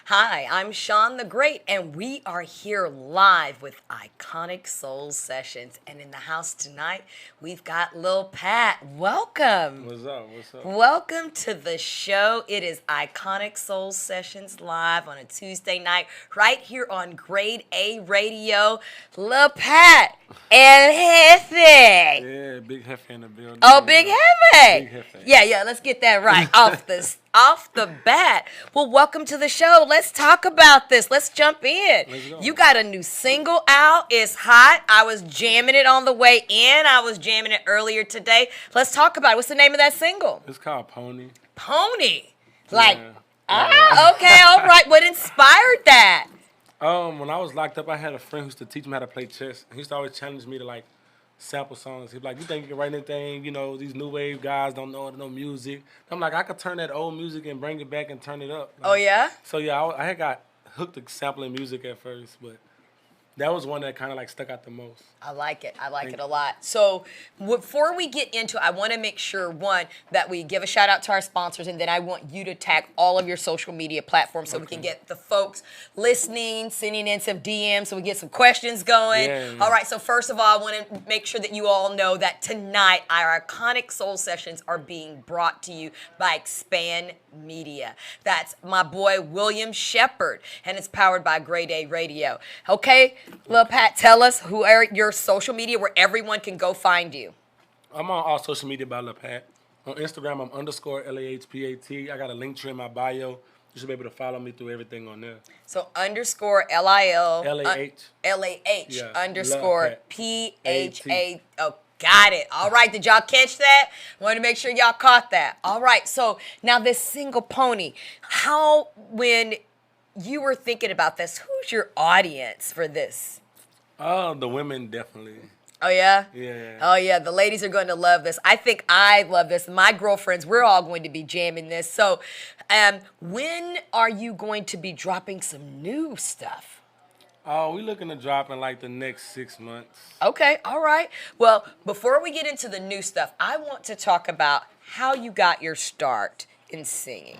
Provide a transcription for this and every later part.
Hi, I'm Sean the Great, and we are here live with Iconic Soul Sessions. And in the house tonight, we've got Lil Pat. Welcome. What's up? What's up? Welcome to the show. It is Iconic Soul Sessions live on a Tuesday night, right here on Grade A Radio. Lil Pat and Hefe. Yeah, Big Hefe in the building. Oh, Big Hefe. Big Hefe. Yeah, let's get that right off the bat. Well, welcome to the show. Let's talk about this. Let's jump in. Let's go. You got a new single out. It's hot. I was jamming it on the way in. I was jamming it earlier today. Let's talk about it. What's the name of that single? It's called Pony. Pony. Like, Yeah. okay, all right. What inspired that? When I was locked up, I had a friend who used to teach me how to play chess. He used to always challenge me to like sample songs. He'd be like, "You think you can write anything? You know, these new wave guys don't know no music." I'm like, I could turn that old music and bring it back and turn it up. Like, Oh, yeah? So yeah, I had got hooked to sampling music at first, but that was one that kind of like stuck out the most. I like it. I like it a lot. So before we get into it, I want to make sure, one, that we give a shout out to our sponsors, and then I want you to tag all of your social media platforms so we can get the folks listening, sending in some DMs so we get some questions going. Yeah. All right, so first of all, I want to make sure that you all know that tonight our Iconic Soul Sessions are being brought to you by Expand Media. That's my boy William Shepard, and it's powered by Grade A Radio. Okay, Lil Pat, tell us who are your social media where everyone can go find you. I'm on all social media by Lil Pat. On Instagram, I'm _ LAHPAT. I got a link tree in my bio. You should be able to follow me through everything on there. So _LIL LAH. LAH Yeah, _ Lil PHA. Oh, got it. All right. Did y'all catch that? Want to make sure y'all caught that. All right. So now this single Pony. When you were thinking about this, who's your audience for this? Oh, the women definitely. Oh, yeah? Yeah. Oh, yeah. The ladies are going to love this. I think I love this. My girlfriends, we're all going to be jamming this. So when are you going to be dropping some new stuff? Oh, we looking to drop in like the next 6 months. Okay. All right. Well, before we get into the new stuff, I want to talk about how you got your start in singing.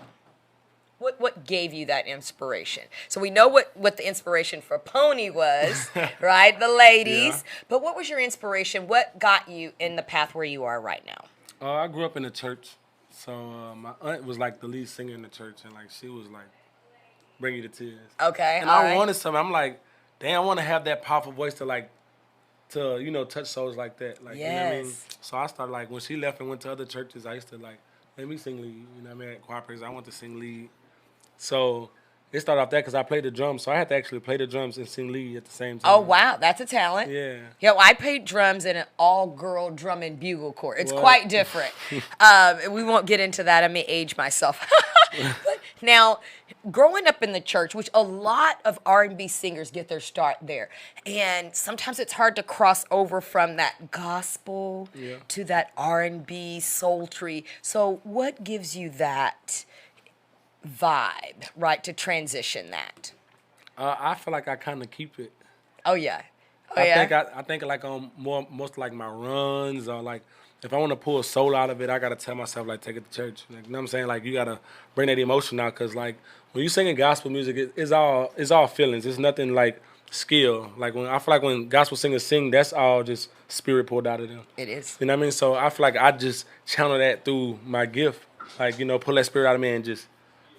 What gave you that inspiration? So we know what the inspiration for Pony was, right? The ladies. Yeah. But what was your inspiration? What got you in the path where you are right now? I grew up in the church, so my aunt was like the lead singer in the church, and like she was like bring you to tears. Okay. And all I right. wanted something. I'm like, damn, I want to have that powerful voice to touch souls like that. Like, you know what I mean? Yes. So I started like when she left and went to other churches, I used to like let me sing lead. You know what I mean? At choir praise, I want to sing lead. So it started off that because I played the drums, so I had to actually play the drums and sing lead at the same time. Oh, wow. That's a talent. Yeah. Yo, I played drums in an all-girl drum and bugle corps. It's What? quite different. We won't get into that. I may age myself. But now, growing up in the church, which a lot of R&B singers get their start there, and sometimes it's hard to cross over from that gospel to that R&B sultry. So what gives you that vibe, right, to transition that? I feel like I kind of keep it. Oh, yeah. Oh, I yeah? think like on most like my runs or like if I want to pull a soul out of it, I gotta tell myself like take it to church. Like, you know what I'm saying? Like you gotta bring that emotion out because like when you singing gospel music, it's all feelings. It's nothing like skill. Like when I feel like when gospel singers sing, that's all just spirit poured out of them. It is. You know what I mean? So I feel like I just channel that through my gift. Like pull that spirit out of me and just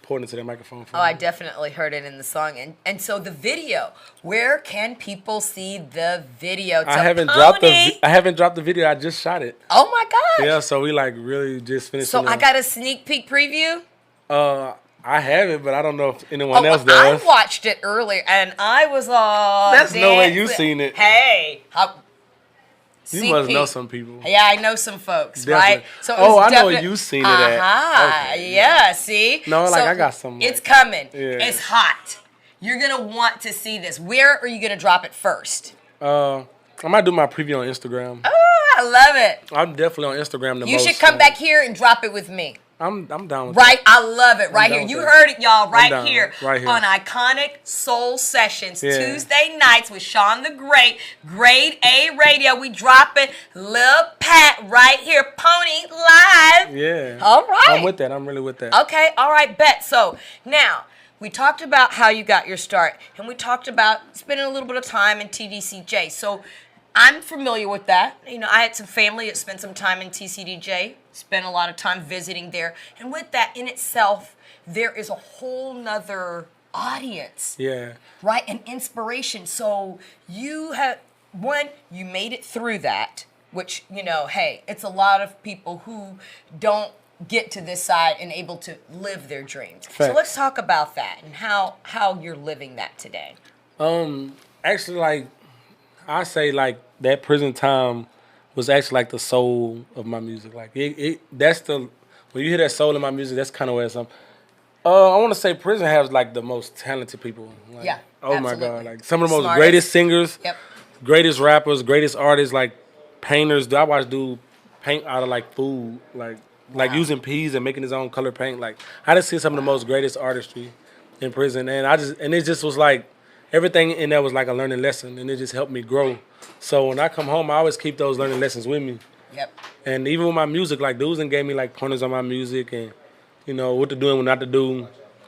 pour it into the microphone. For Oh, I definitely heard it in the song. And so the video, where can people see the video? I haven't dropped the video. I just shot it. Oh my gosh. Yeah, so we like really just finished. So I got a sneak peek preview? I have it, but I don't know if anyone else I does. watched it earlier and I was all That's no way you dancing. seen it. Hey. You sneak must know peek. some people. Yeah, I know some folks, Definitely. right? So Oh, I know definite- you seen it at. Okay, yeah, see? No, like, So I got some, It's like- coming. Yeah. It's hot. You're going to want to see this. Where are you going to drop it first? I might do my preview on Instagram. Oh, I love it. I'm definitely on Instagram the most. You should come back here and drop it with me. I'm down with Right, I love it. Right down here. with You that. heard it, y'all, right down, here, right here. on Iconic Soul Sessions, Yeah. Tuesday nights with Sean the Great, Grade A Radio. We dropping Lil Pat right here, Pony Live. Yeah. All right. I'm with that. I'm really with that. Okay, all right, bet. So now, we talked about how you got your start, and we talked about spending a little bit of time in TDCJ. So I'm familiar with that. You know, I had some family that spent some time in TCDJ, spent a lot of time visiting there. And with that in itself, there is a whole nother audience. Yeah. Right? An inspiration. So you have, you made it through that, which, you know, hey, it's a lot of people who don't get to this side and able to live their dreams. Facts. So let's talk about that and how you're living that today. Actually, like, I say, like, that prison time was actually, like, the soul of my music. Like, that's the, when you hear that soul in my music, that's kind of where it's, I want to say prison has, like, the most talented people. Like, Yeah, oh, absolutely. my God. Like, some of the most Smartest. greatest singers, Yep. greatest rappers, greatest artists, like, painters. I watch dude paint out of, like, food, like Wow. using peas and making his own color paint. Like, I just see some of the most greatest artistry in prison. And it just was, like, everything in there was like a learning lesson, and it just helped me grow. So when I come home, I always keep those learning lessons with me. Yep. And even with my music, like, dudes and gave me, like, pointers on my music and, you know, what to do and what not to do.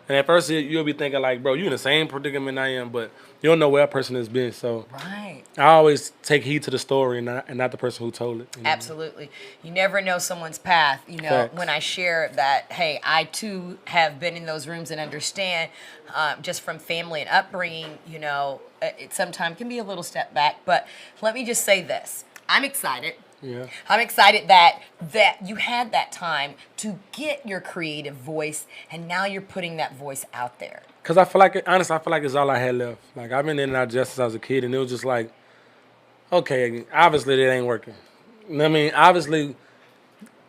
And at first, you'll be thinking, like, bro, you in the same predicament I am, but you don't know where a person has been. So Right. I always take heed to the story and not the person who told it. You know? Absolutely. You never know someone's path. You know, Facts. when I share that, hey, I too have been in those rooms and understand just from family and upbringing, you know, it sometimes can be a little step back. But let me just say this. I'm excited. Yeah. I'm excited that you had that time to get your creative voice, and now you're putting that voice out there. Because I feel like, honestly, I feel like it's all I had left. Like, I've been in and out just since I was a kid, and it was just like, okay, obviously that ain't working. You know what I mean? Obviously,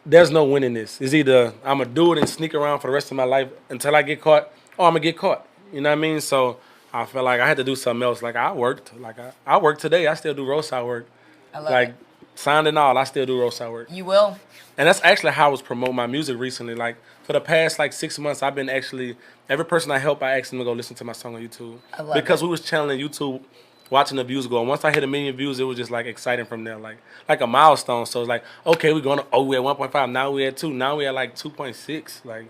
there's no winning this. It's either I'm going to do it and sneak around for the rest of my life until I get caught, or I'm going to get caught. You know what I mean? So I felt like I had to do something else. Like, I worked. Like, I work today. I still do roadside work. I love Like, it. signed and all, I still do roadside work. You will. And that's actually how I was promoting my music recently. Like, for the past, like, 6 months, I've been actually, every person I help, I ask them to go listen to my song on YouTube. I love because it. we was channeling YouTube, watching the views go. And once I hit 1 million views, it was just, like, exciting from there. Like a milestone. So it's like, okay, we're going to, we're at 1.5. Now we're at 2. Now we're at, like, 2.6. Like,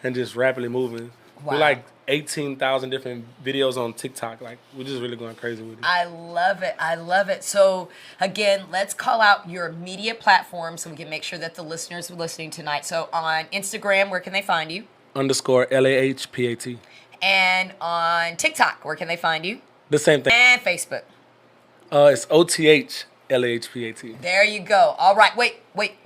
and just rapidly moving. Wow. We're, like, 18,000 different videos on TikTok. Like, we're just really going crazy with it. I love it. I love it. So, again, let's call out your media platform so we can make sure that the listeners are listening tonight. So, on Instagram, where can they find you? _LAHPAT. And on TikTok, where can they find you? The same thing. And Facebook. It's OTH LAHPAT. There you go. All right. Wait.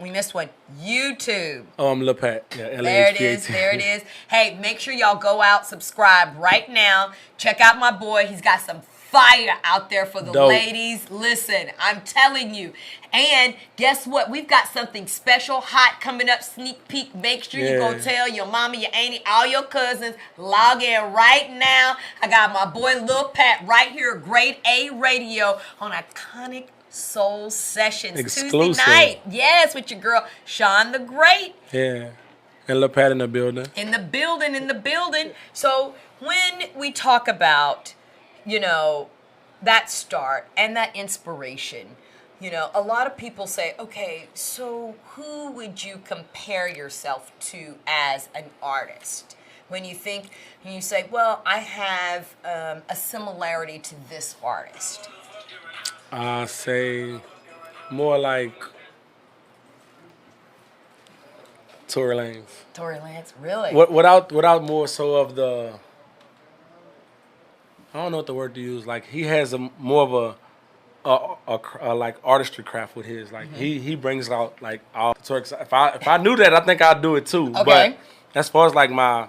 We missed one. YouTube. Oh, I'm Lil Pat. Yeah, There it is. LAHPAT. There it is. Hey, make sure y'all go out, subscribe right now. Check out my boy. He's got some fire out there for the Dope. ladies. Listen, I'm telling you. And guess what? We've got something special, hot coming up. Sneak peek. Make sure you go Yeah. tell your mama, your auntie, all your cousins. Log in right now. I got my boy Lil Pat right here, Grade A Radio on Iconic Soul Sessions Exclusive. Tuesday night. Yes, with your girl Sean the Great. Yeah. And Lil Pat in the building. In the building. So when we talk about, you know, that start and that inspiration, you know, a lot of people say, okay, so who would you compare yourself to as an artist? When you think, and you say, well, I have a similarity to this artist. I say more like Tory Lanez. Tory Lanez, really? Without more so of the, I don't know what the word to use. Like, he has more of a like artistry craft with his. Like, he brings out like all the Tory. If I knew that, I think I'd do it too. Okay. But as far as like my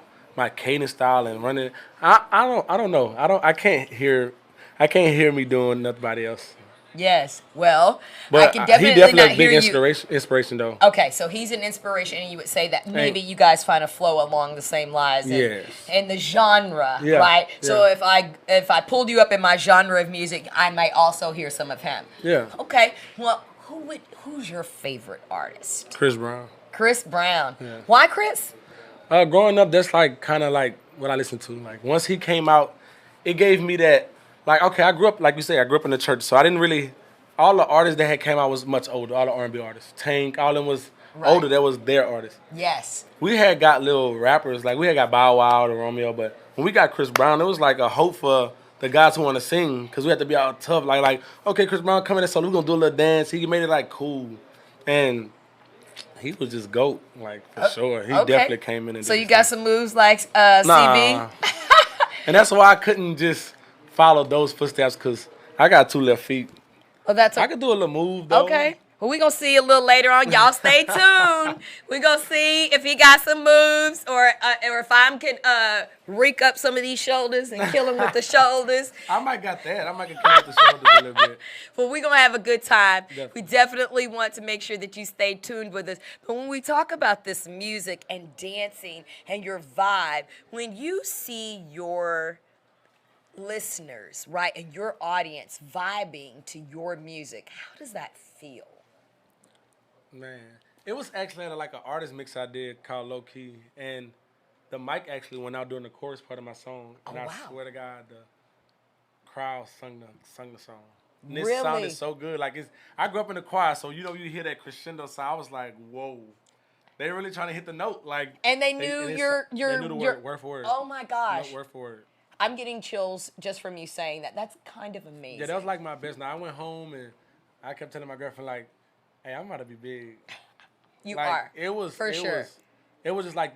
cadence style and running, I don't know. I can't hear me doing nobody else. Yes. Well, But I can he definitely definitely not a hear big you. inspiration though. Okay, so he's an inspiration, and you would say that maybe you guys find a flow along the same lines and, Yes. and the genre, Yeah, right? So yeah. if I pulled you up in my genre of music, I might also hear some of him. Yeah. Okay. Well, who's your favorite artist? Chris Brown. Chris Brown. Yeah. Why Chris? Growing up, that's like kind of like what I listened to. Like, once he came out, it gave me that. Like, okay, I grew up, like you say, I grew up in the church, so I didn't really. All the artists that had came out was much older. All the R&B artists, Tank, all of them was older. That was their artists. Yes. We had got little rappers, like we had got Bow Wow, the Romeo, but when we got Chris Brown, it was like a hope for the guys who want to sing because we had to be all tough. Like, okay, Chris Brown coming in, so we're going to do a little dance. He made it, like, cool. And he was just GOAT, like, for sure. He definitely came in and So did you got some moves like CB? Nah. And that's why I couldn't just follow those footsteps because I got 2 left feet. Oh, that's I could do a little move, though. okay. Well, we're going to see a little later on. Y'all stay tuned. We're going to see if he got some moves or if I can reek up some of these shoulders and kill him with the shoulders. I might got that. I might get killed with the shoulders a little bit. Well, we're going to have a good time. Definitely. We definitely want to make sure that you stay tuned with us. But when we talk about this music and dancing and your vibe, when you see your listeners, right, and your audience vibing to your music, how does that feel? Man, it was actually at like an artist mix I did called Low Key, and the mic actually went out during the chorus part of my song, and I swear to God, the crowd sung the song. And it sounded so good. Like I grew up in the choir, so you hear that crescendo sound. I was like, whoa, they really trying to hit the note, like. And they knew they knew the word for word. Oh my gosh, word for word. I'm getting chills just from you saying that. That's kind of amazing. Yeah, that was like my best. Now I went home and I kept telling my girlfriend like, hey, I'm about to be big. You like, are. It was for sure. It was just like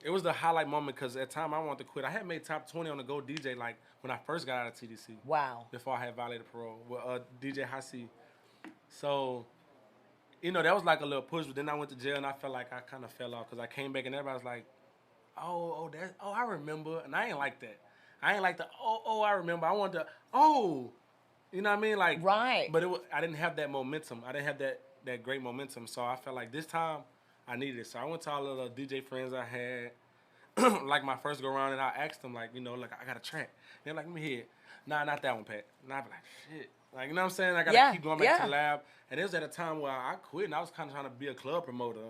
it was the highlight moment because at the time I wanted to quit. I had made top 20 on the Go DJ like when I first got out of TDC. Wow. Before I had violated parole with DJ Hasi. So, that was like a little push. But then I went to jail and I felt like I kind of fell off because I came back and everybody was like, I remember. And I ain't like that. I ain't like the, I remember. I wanted to, you know what I mean? Like, right. But I didn't have that momentum. I didn't have that great momentum. So I felt like this time I needed it. So I went to all the DJ friends I had, like my first go around, and I asked them, like, like, I got a track. They're like, let me hear it. Nah, not that one, Pat. And I'd be like, shit. Like, you know what I'm saying? I got to keep going back to the lab. And it was at a time where I quit, and I was kind of trying to be a club promoter.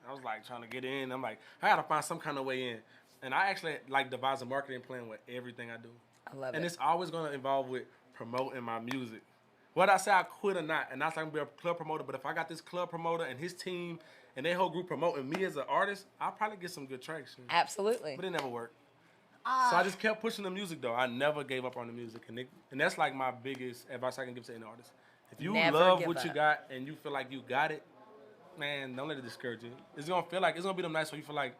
I was, like, trying to get in. I'm like, I got to find some kind of way in. And I actually, like, devise a marketing plan with everything I do. I love it. And it's always going to involve with promoting my music. Whether I say I quit or not, and not like I'm going to be a club promoter, but if I got this club promoter and his team and their whole group promoting me as an artist, I'll probably get some good traction. Absolutely. But it never worked. So I just kept pushing the music, though. I never gave up on the music. And that's like my biggest advice I can give to any artist. If you love what you got and you feel like you got it, man, don't let it discourage you. It's going to feel like, it's going to be them nights where you feel like,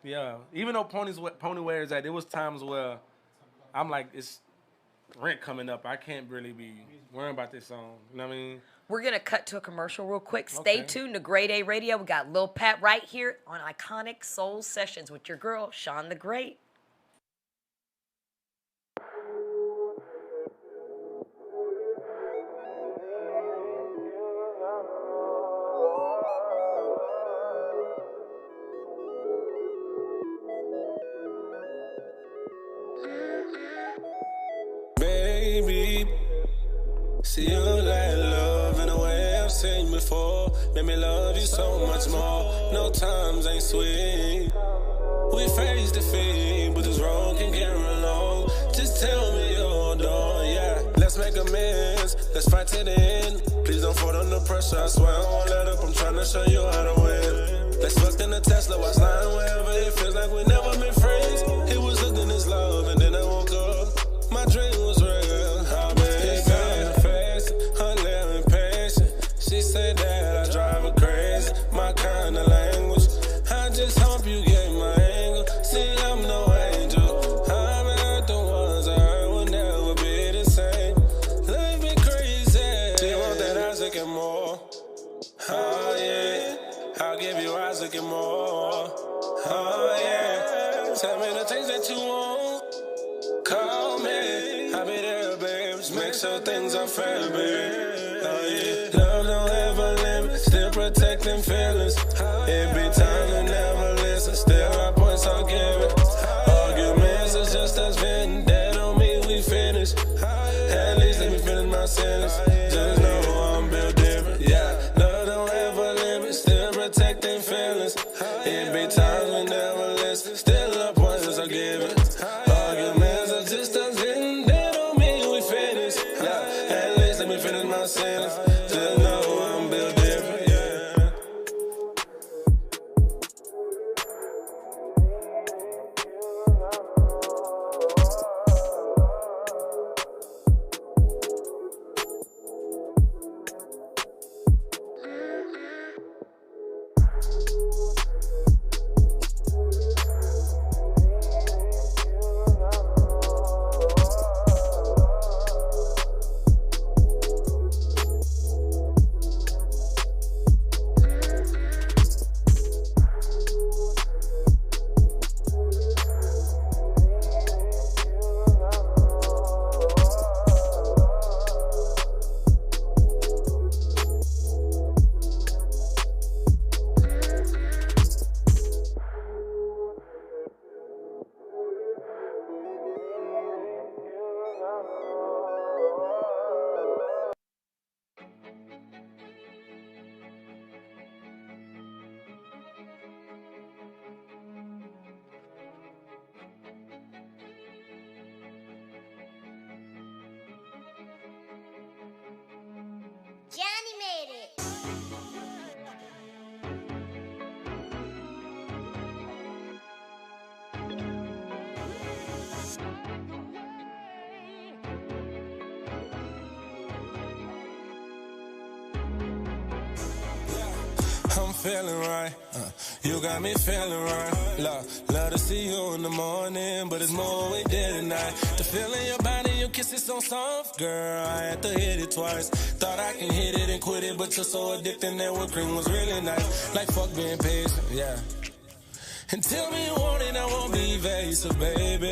yeah. Even though Pony Wear is that, there was times where I'm like, it's rent coming up. I can't really be worrying about this song. You know what I mean? We're going to cut to a commercial real quick. Stay tuned to Grade A Radio. We got Lil Pat right here on Iconic Soul Sessions with your girl, Sean the Great. See you like love in a way I've seen before. Made me love you so much more. No times ain't sweet. We face defeat, but this road can get real long. Just tell me you're done, yeah. Let's make amends, let's fight to the end. Please don't fall under pressure, I swear I won't let up. I'm trying to show you how to win. Let's fuck in the Tesla, watch lying wherever. It feels like we never been friends. It was hooked in this love, and then I woke up. My dream was real. She said that I drive her crazy, my kind of language. I just hope you get my angle. See, I'm no angel. I've heard the ones I heard will never be the same. Life be crazy. She want that Isaac and more. Oh yeah, I'll give you Isaac and more. Oh yeah, tell me the things that you want. Call me, I'll be there, babes. Make sure things are fair, babe. Oh yeah. Still protecting feelings. It be time to never listen. Still our points are given. Arguments are just us venting. That don't mean we finished. At least let me finish my sentence. Just know I'm built different. Yeah, love don't ever limit. Still protecting feelings. It be times we never listen. Still our points are given. Arguments are just us venting. That don't mean we finished. Yeah, at least let me finish my sentence. Just know I'm built different. I'm feeling right. You got me feeling right. Love to see you in the morning, but it's more we did tonight. The feeling your body, your kisses so soft, girl. I had to hit it twice. Thought I can hit it and quit it, but you're so addicting that whipped cream was really nice. Like fuck being patient, yeah. And tell me you want it, I won't be evasive, baby.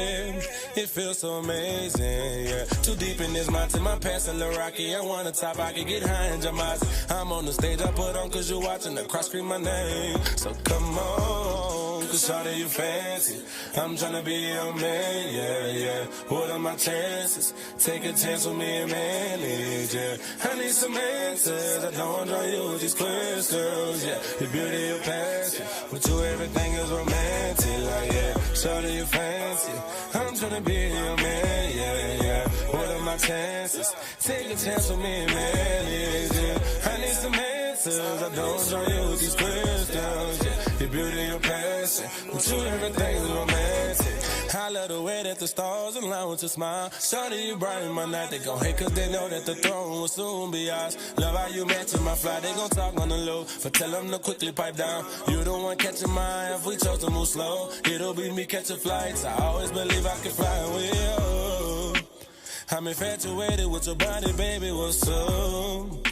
It feels so amazing, yeah. Too deep in this mountain, my past a little rocky. I want to top, I can get high in Jamaica. I'm on the stage, I put on cause you're watching the cross scream my name. So come on, cause shawty you fancy. I'm tryna be your man, yeah, yeah. What are my chances? Take a chance with me and manage, yeah. I need some answers, I don't want to draw you with these questions, yeah. Your beauty, your passion, with you everything is romantic, like, yeah. Shawty you fancy, I'm tryna be your man, yeah, yeah. What are my chances? Take a chance with me and manage, yeah. I need some answers, I don't draw you with these questions, yeah. Your beauty, your passion, with you everything is romantic. I love the way that the stars align with your smile. Shawty, you brighten my night. They gon' hate cause they know that the throne will soon be ours. Love how you match my fly. They gon' talk on the low, but tell them to quickly pipe down. You the one catching my eye if we chose to move slow. It'll be me catching flights. I always believe I can fly with you. I'm infatuated with your body, baby, what's up?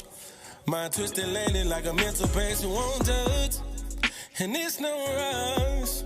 Mind twisted lately like a mental patient won't judge. And it's no rush.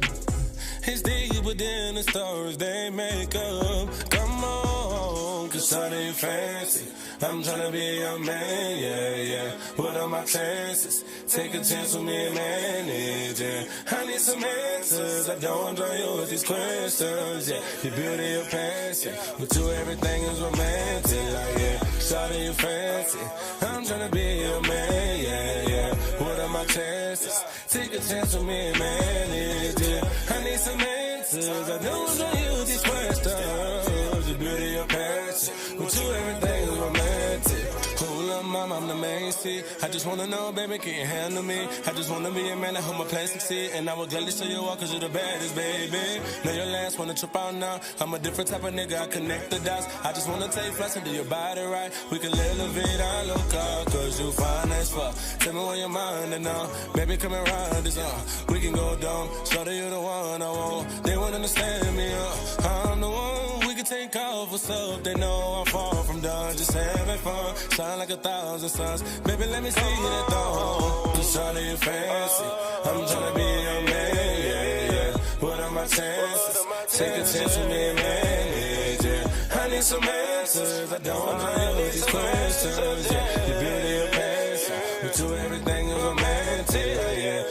It's deeper than the stories they make up. Come on, cause shawty you fancy. I'm tryna be your man, yeah, yeah. What are my chances? Take a chance with me and manage, yeah. I need some answers, I don't want to draw you with these questions, yeah. Your beauty, your passion, with you everything is romantic, like, yeah. Shawty you fancy. I'm tryna be your man, yeah, yeah. What are my chances? Take a chance with me and manage, yeah. I need some answers, I don't want to draw you with these questions. Your beauty, your passion, with you everything is romantic. Hold up, mom, I'm the main seat. I just wanna know, baby, can you handle me? I just wanna be a man that hold my place and see. And I will gladly show you all cause you're the baddest, baby. Know your last, wanna trip out now. I'm a different type of nigga, I connect the dots. I just wanna take flights and do your body right. We can live la vida loca, cause you fine as fuck. Tell me where your mind and now. Baby, come around this, we can go down. Show that you the one I want. They won't understand me, I'm the one. We can take off what's up. They know I'm far from done, just having fun. Shine like 1,000 suns. Baby, let me see that thong. Just shawty you fancy. I'm tryna be your man, yeah, yeah. What are my chances? Take a chance with me and manage, yeah. I need some answers. I don't want to with these questions, yeah. Your beauty, your passion, with you everything is romantic, yeah.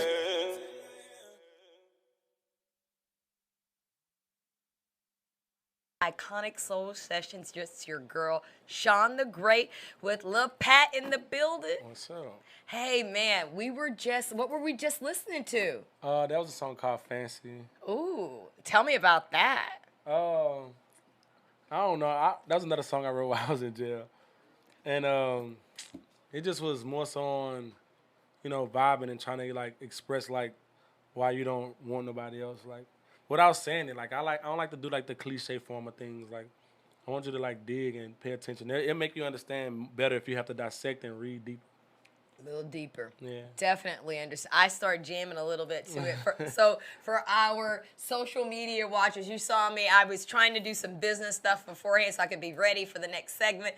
Iconic Soul Sessions, just your girl, Sean the Great, with Lil Pat in the building. What's up? Hey, man, what were we just listening to? That was a song called Fancy. Ooh, tell me about that. I don't know. That was another song I wrote while I was in jail. And it just was more so on, vibing and trying to, like, express, like, why you don't want nobody else. Like, without saying it, like, I don't like to do, like, the cliche form of things. Like, I want you to, like, dig and pay attention. It'll make you understand better if you have to dissect and read deeper. A little deeper. Yeah. Definitely understand. I start jamming a little bit to it. So for our social media watchers, you saw me. I was trying to do some business stuff beforehand so I could be ready for the next segment.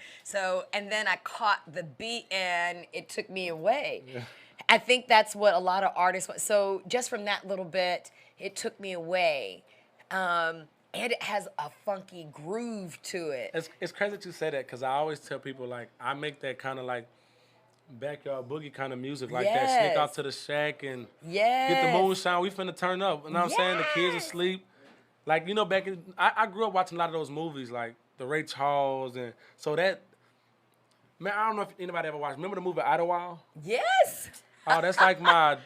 And then I caught the beat and it took me away. Yeah. I think that's what a lot of artists want. So just from that little bit, it took me away. And it has a funky groove to it. It's crazy that you say that because I always tell people, like, I make that kind of, like, backyard boogie kind of music like that. Sneak out to the shack and get the moonshine. We finna turn up. You know what I'm saying? The kids asleep. Like, back in... I grew up watching a lot of those movies, like the Ray Charles. And so that... Man, I don't know if anybody ever watched... Remember the movie Idlewild? Yes! Oh, that's like my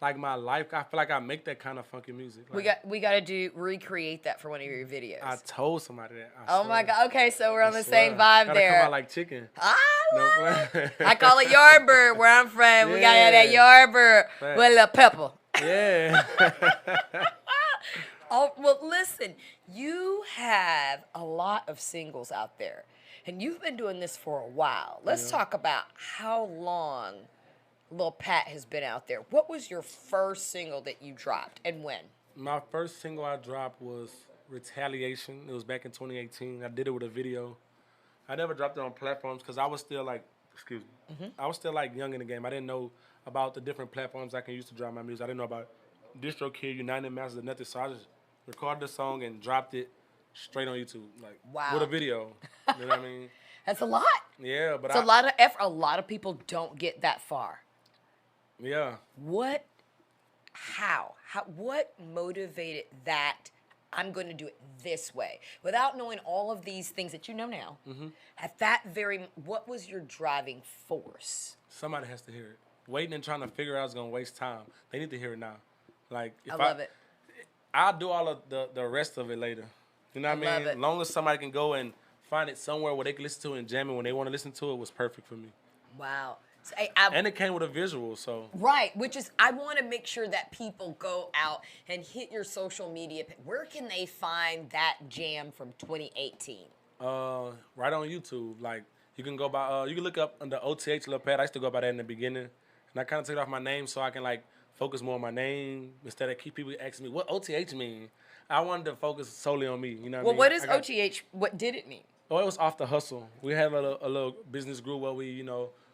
like my life. I feel like I make that kind of funky music. Like, We got to recreate that for one of your videos. I told somebody that. I Oh my swear. God. Okay, so we're on I the swear. same vibe Gotta there. Come out like chicken. I No love it. I call it Yardbird where I'm from. We got that Yeah. Yardbird Facts. with a little pepper. Yeah. Oh, well, listen, you have a lot of singles out there, and you've been doing this for a while. Let's talk about how long Lil Pat has been out there. What was your first single that you dropped, and when? My first single I dropped was Retaliation. It was back in 2018. I did it with a video. I never dropped it on platforms because I was still like, I was still like young in the game. I didn't know about the different platforms I can use to drop my music. I didn't know about DistroKid, United Masters, or nothing. So I just recorded the song and dropped it straight on YouTube, like Wow. with a video. You know what I mean? That's a lot. Yeah, but It's a lot of effort. A lot of people don't get that far. Yeah. What motivated that I'm going to do it this way without knowing all of these things that you know now? At that what was your driving force? Somebody has to hear it. Waiting and trying to figure out is gonna waste time. They need to hear it now. Like if I love it. I'll do all of the rest of it later. You know what I mean? love it. As long as somebody can go and find it somewhere where they can listen to it and jam it when they want to listen to it, was perfect for me. Wow. So, And it came with a visual, so right, which is I want to make sure that people go out and hit your social media. Where can they find that jam from 2018? right on YouTube. Like you can go by you can look up under OTH Lil Pat. I used to go by that in the beginning. And I kind of took off my name so I can like focus more on my name instead of keep people asking me what OTH mean. I wanted to focus solely on me. You know what I Well, mean? what is OTH? What did it mean? Oh, it was Off the Hustle. We had a little business group where we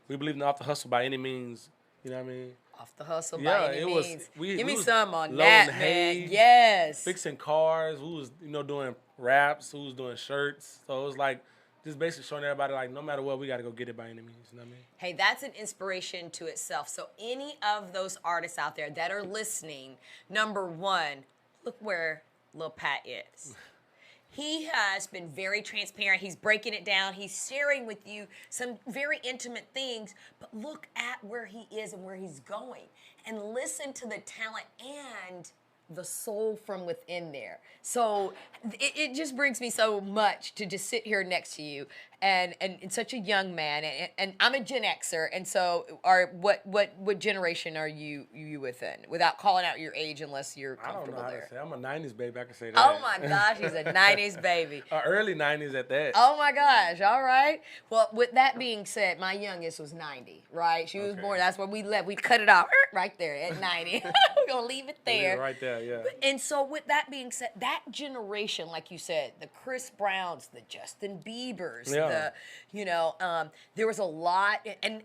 believe in off the hustle by any means. You know what I mean? Off the hustle Yeah, by any it was- means. we- Give we me was some on loading that, man. hay, Yes. Fixing cars. Who was doing raps? Who was doing shirts? So it was like just basically showing everybody like no matter what, we got to go get it by any means. You know what I mean? Hey, that's an inspiration to itself. So any of those artists out there that are listening, number one, look where Lil Pat is. He has been very transparent. He's breaking it down. He's sharing with you some very intimate things, but look at where he is and where he's going. And listen to the talent and the soul from within there. So it just brings me so much to just sit here next to you and such a young man. And I'm a Gen Xer, and so what generation are you within? Without calling out your age unless you're I don't know comfortable how there. to say. I'm a '90s baby. I can say that. Oh my gosh, he's a 90s baby. Early '90s at that. Oh my gosh, all right. Well, with that being said, my youngest was 90, right? She was Okay. born, that's where we left. We cut it off right there at 90. We're going to leave it there. Yeah, right there, yeah. And so with that being said, that generation, like you said, the Chris Browns, the Justin Biebers, Yeah. there was a lot, and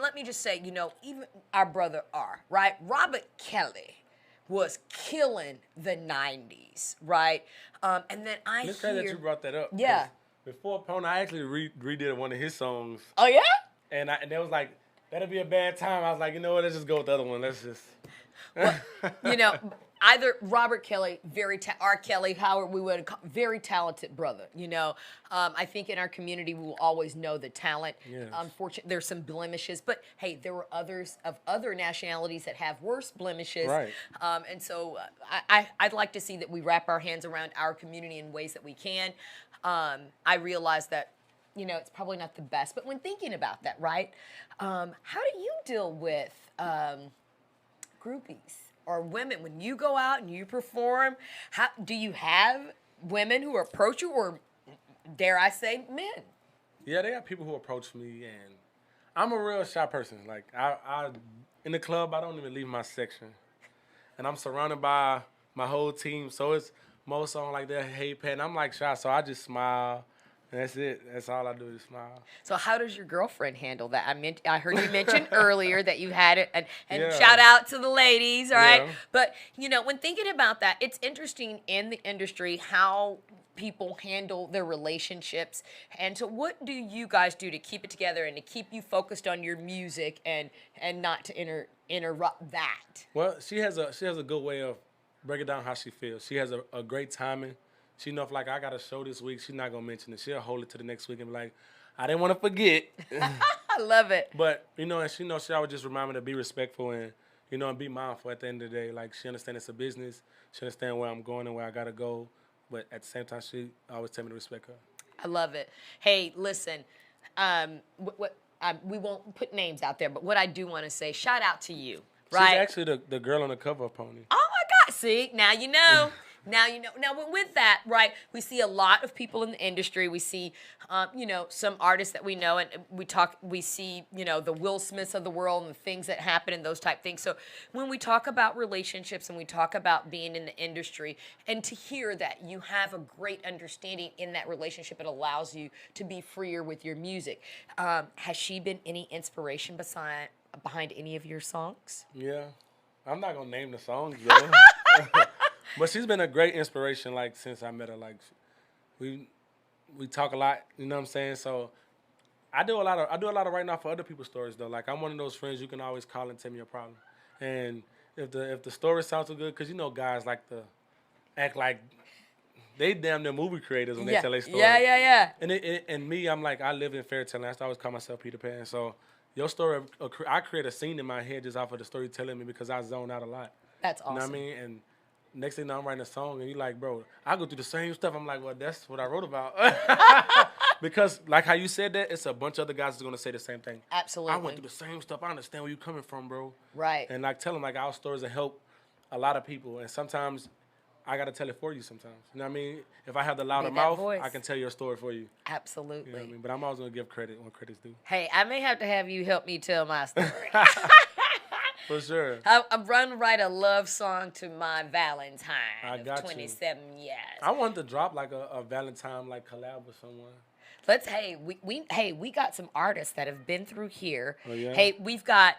let me just say, even our brother R, right? Robert Kelly was killing the 90s, right? And then I It's crazy that hear, you brought that up. 'cause Yeah. Before Pona, I actually redid one of his songs, oh yeah? and they was like, "That'll be a bad time." I was like, you know what? Let's just go with the other one. Let's just. Either Robert Kelly, R. Kelly, Howard, we would call, very talented brother. I think in our community we will always know the talent. Yes. Unfortunately, there's some blemishes, but hey, there were others of other nationalities that have worse blemishes. Right. And so I'd like to see that we wrap our hands around our community in ways that we can. I realize that. It's probably not the best, but when thinking about that, right? How do you deal with groupies or women when you go out and you perform? How do you have women who approach you, or dare I say, men? Yeah, they got people who approach me, and I'm a real shy person. Like I in the club, I don't even leave my section, and I'm surrounded by my whole team. So it's most on like their hey Pat, and I'm like shy, so I just smile. And that's it. That's all I do is smile. So how does your girlfriend handle that? I heard you mention earlier that you had it, and Yeah. shout out to the ladies, all right? Yeah. But, when thinking about that, it's interesting in the industry how people handle their relationships. And so what do you guys do to keep it together and to keep you focused on your music and not to interrupt that? Well, she has a good way of breaking down how she feels. She has a great timing. She know if like I got a show this week, she's not gonna mention it. She'll hold it to the next week and be like, I didn't want to forget. I love it. But and she knows she always just remind me to be respectful and you know, and be mindful at the end of the day. Like, she understands it's a business. She understands where I'm going and where I got to go. But at the same time, she always tell me to respect her. I love it. Hey, listen, we won't put names out there, but what I do want to say, shout out to you, right? She's actually the girl on the cover of Pony. Oh my God! See, now you know. Now you know. Now with that, right? We see a lot of people in the industry. We see, you know, some artists that we know, and we see, you know, the Will Smiths of the world and the things that happen and those type things. So when we talk about relationships and we talk about being in the industry, and to hear that you have a great understanding in that relationship, it allows you to be freer with your music. Has she been any inspiration behind any of your songs? Yeah, I'm not gonna name the songs though. But she's been a great inspiration, like, since I met her. Like, we talk a lot, you know what I'm saying? So I do a lot of writing off for other people's stories though. Like, I'm one of those friends you can always call and tell me your problem. And if the story sounds so good, because you know guys like to act like they damn near movie creators when they tell their story. Yeah. And me, I'm like, I live in fairy tale. I always call myself Peter Pan. So your story, I create a scene in my head just off of the story telling me, because I zone out a lot. That's awesome. You know what I mean? And next thing you know, I'm writing a song, and you're like, bro, I go through the same stuff. I'm like, well, that's what I wrote about. Because, like how you said that, it's a bunch of other guys that's going to say the same thing. Absolutely. I went through the same stuff. I understand where you're coming from, bro. Right. And, like, tell them, like, our stories will help a lot of people. And sometimes I got to tell it for you sometimes. You know what I mean? If I have the louder mouth, voice. I can tell your story for you. Absolutely. You know what I mean? But I'm always going to give credit when credit's due. Hey, I may have to have you help me tell my story. For sure. I'm running to write a love song to my Valentine of 27 years. I wanted to drop like a Valentine like collab with someone. We got some artists that have been through here. Oh, yeah? Hey, we've got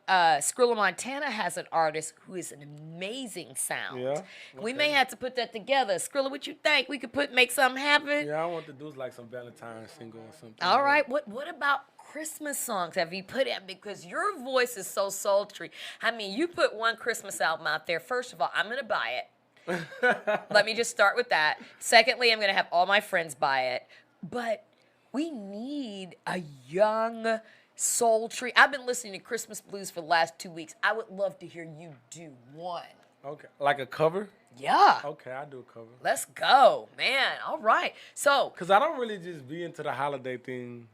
Skrilla Montana has an artist who is an amazing sound. Yeah. We may have to put that together. Skrilla, what you think? We could make something happen? Yeah, I want to do like some Valentine single or something. All right. What about Christmas songs have you put in? Because your voice is so sultry. I mean, you put one Christmas album out there. First of all, I'm going to buy it. Let me just start with that. Secondly, I'm going to have all my friends buy it. But we need a young, sultry. I've been listening to Christmas blues for the last 2 weeks. I would love to hear you do one. Okay. Like a cover? Yeah. Okay, I'll do a cover. Let's go, man. All right. So. Because I don't really just be into the holiday thing.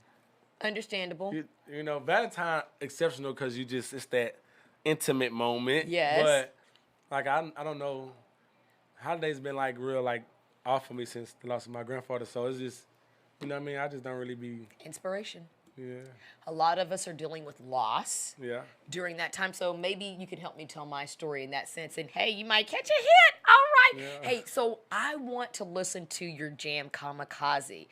Understandable. You know, Valentine exceptional because it's that intimate moment. Yes. But like I don't know, holidays been like real like off for me since the loss of my grandfather. So it's just, you know what I mean? I just don't really be inspiration. Yeah. A lot of us are dealing with loss. Yeah. During that time, so maybe you can help me tell my story in that sense. And hey, you might catch a hit. All right. Yeah. Hey, so I want to listen to your jam, Kamikaze.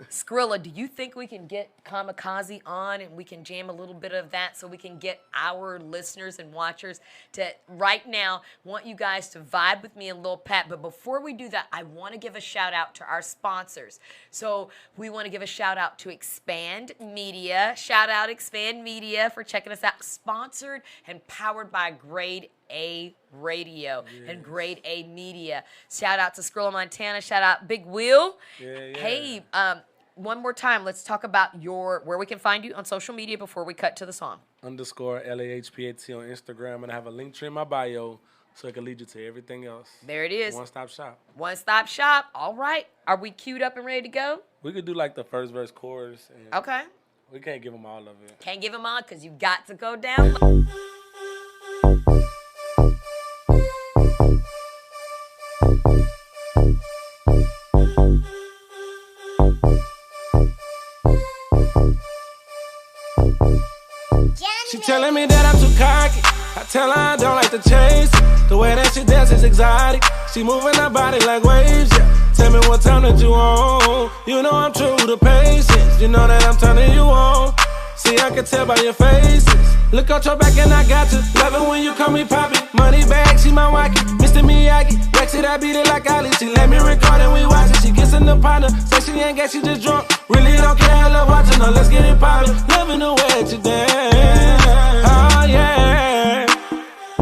Skrilla, do you think we can get Kamikaze on and we can jam a little bit of that so we can get our listeners and watchers to right now want you guys to vibe with me and Lil Pat? But before we do that, I want to give a shout out to our sponsors. So we want to give a shout out to Expand Media. Shout out Expand Media for checking us out. Sponsored and powered by Grade A Radio and Grade A Media. Shout out to Skrilla Montana. Shout out Big Will. Yeah. Hey, one more time, let's talk about where we can find you on social media before we cut to the song. _LAHPAT on Instagram, and I have a link tree in my bio so it can lead you to everything else. There it is. One-stop shop. One-stop shop. All right. Are we queued up and ready to go? We could do like the first verse, chorus. And okay. We can't give them all of it. Can't give them all because you got to go down low. She telling me that I'm too cocky. I tell her I don't like to chase it. The way that she dances exotic. She moving her body like waves, yeah. Tell me what time that you on. You know I'm true to patience. You know that I'm turning you on. See, I can tell by your faces. Look out your back and I got you. Love it when you call me Poppy. Money bag, she my wacky. Mr. Miyagi. Brexit, I beat it like Ali. She let me record and we watch it. She kissing the partner. Say she ain't got, she just drunk. Really don't care, I love watching her. Let's get it poppin'. Loving the way that you dance. Oh yeah.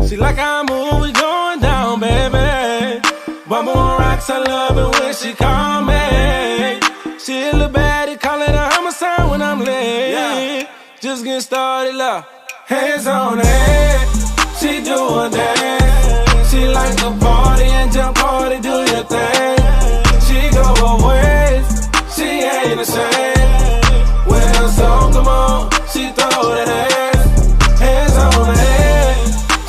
She like how I move, we going down, baby. Bumble on rocks, I love it when she call me. She a little baddie, call it a homicide when I'm late. Yeah. Just getting started, love. Hands on it. She she do a dance. She like to party and jump party, do your thing. She go away, she ain't ashamed. When her song come on, she throw that ass. Hands on her head,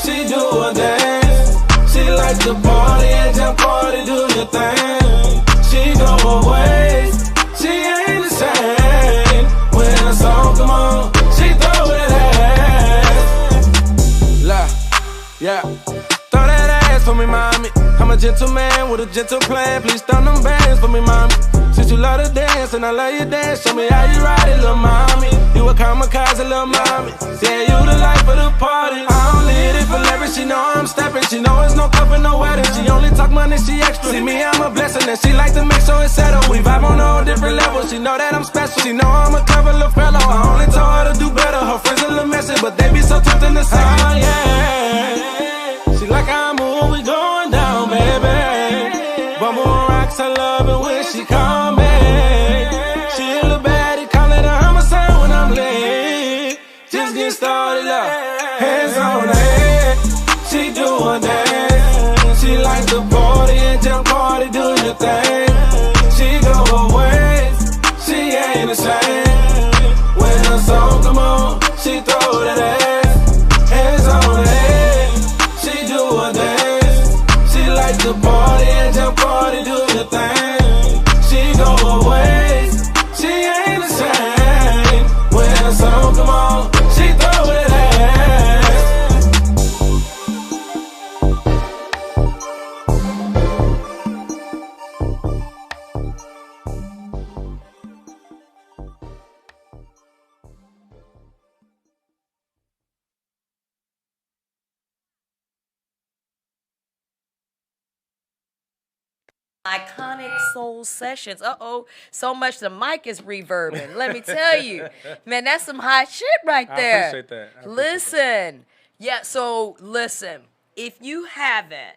she do a dance. She like to party and jump party, do your thing. She go away, she ain't ashamed. When her song come on, she throw that ass. La, yeah. Throw that ass for me, mommy. I'm a gentleman with a gentle plan. Please throw them bands for me, mommy. Since you love to dance and I love you dance, show me how you ride it, little mommy. You a kamikaze, little mommy. Yeah, you the life of the party. I don't need it for leverage. She know I'm stepping. She know it's no cup and no wedding. She only talk money, she extra. See me, I'm a blessing, and she like to make sure it's settled. We vibe on a different level. She know that I'm special. She know I'm a clever little fellow. I only told her to do better. Her friends a little messy, but they be so tempting to say, oh yeah. She like how I move, we going down, baby. Bumble and rocks, I love it when she call me. She a little baddie, call it a homicide when I'm late. Just get started up, hands on her head. She do a dance. She like to party and jump party, do your thing. She go away, she ain't ashamed. When her song come on, she throw that ass. Hands on her head, she do a dance. She like to party and jump party, do your thing. She go away, she ain't ashamed. When her song come on, she throw that ass. Iconic Soul Sessions. So much the mic is reverbing. Let me tell you, man, that's some hot shit right there. I appreciate that. Listen, yeah. So listen, if you haven't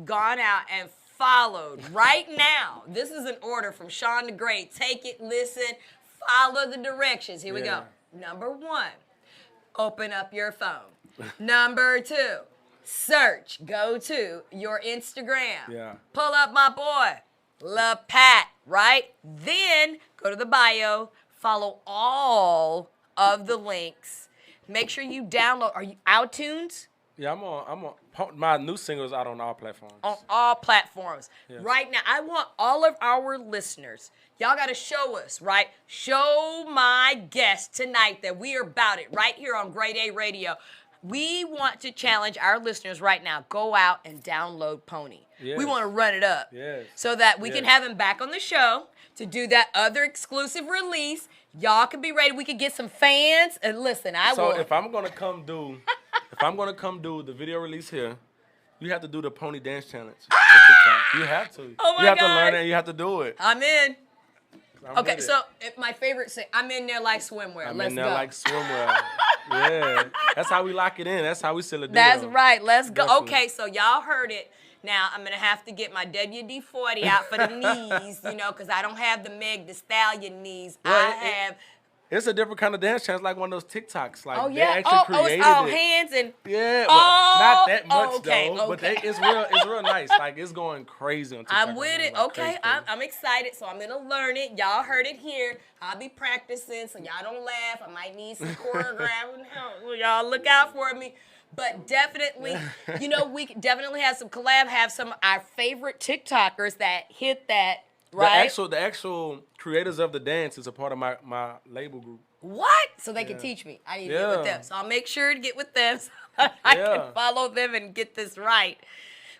gone out and followed right now, this is an order from Sean the Great. Take it, listen, follow the directions. Here we go. Number 1, open up your phone. Number 2. Search, go to your Instagram. Yeah. Pull up my boy, Lil Pat, right? Then go to the bio, follow all of the links. Make sure you download. Are you iTunes? Yeah, I'm on. My new single's out on all platforms. On all platforms. Yes. Right now, I want all of our listeners, y'all got to show us, right? Show my guest tonight that we are about it right here on Grade A Radio. We want to challenge our listeners right now. Go out and download Pony. Yes. We want to run it up. Yes. So that we can have him back on the show to do that other exclusive release. Y'all can be ready. We can get some fans. And listen, So if I'm gonna come do the video release here, you have to do the Pony Dance Challenge. for TikTok. You have to. Oh my You have to God. learn it and you have to do it. I'm in. I'm Okay, with it. so my favorite thing, I'm in there like swimwear. I'm Let's in there go. like swimwear. Yeah. That's how we lock it in. That's how we seal the deal. That's right. Let's go. Definitely. Okay, so y'all heard it. Now, I'm going to have to get my WD-40 out for the knees, because I don't have the Meg Thee Stallion knees. Well, I have... It's a different kind of dance challenge, like one of those TikToks. Like Oh, they yeah. actually created It's all it. hands and... Yeah, well, not that much okay, though. But okay. it's real nice. Like it's going crazy on TikTok. I'm with right it. now, like Okay, crazy. I'm excited, so I'm going to learn it. Y'all heard it here. I'll be practicing, so y'all don't laugh. I might need some choreographing help. Y'all look out for me. But definitely, we definitely have some collab, have some of our favorite TikTokers that hit that, right? The actual creators of the dance is a part of my label group. What? So they can teach me. I need to get with Yeah. them. So I'll make sure to get with them so I can follow them and get this right.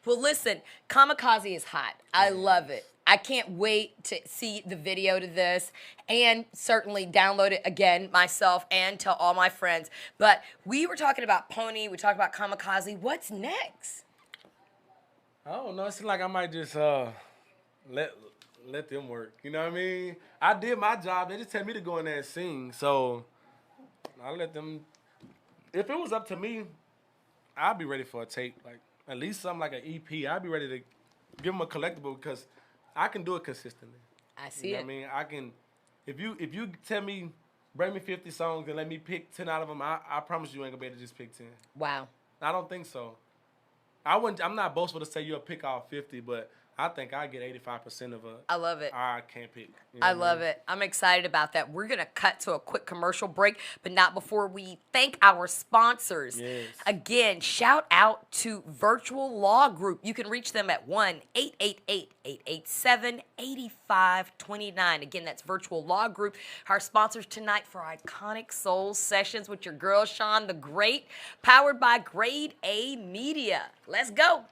Well, listen, Kamikaze is hot. I love it. I can't wait to see the video to this and certainly download it again myself and tell all my friends. But we were talking about Pony. We talked about Kamikaze. What's next? I don't know. It seems like I might just let them work. You know what I mean? I did my job. They just tell me to go in there and sing. So I'll let them. If it was up to me, I'd be ready for a tape. Like at least something like an EP. I'd be ready to give them a collectible because I can do it consistently. I see You know it. what I mean? I can. If you tell me, bring me 50 songs and let me pick 10 out of them, I promise you ain't gonna be able to just pick 10. Wow. I don't think so. I'm not boastful to say you'll pick all 50, but I think I get 85% of I love it. I can't pick. You know I what love mean? it. I'm excited about that. We're going to cut to a quick commercial break, but not before we thank our sponsors. Yes. Again, shout out to Virtual Law Group. You can reach them at 1-888-887-8529. Again, that's Virtual Law Group. Our sponsors tonight for Iconic Soul Sessions with your girl, Sean the Great, powered by Grade A Media. Let's go.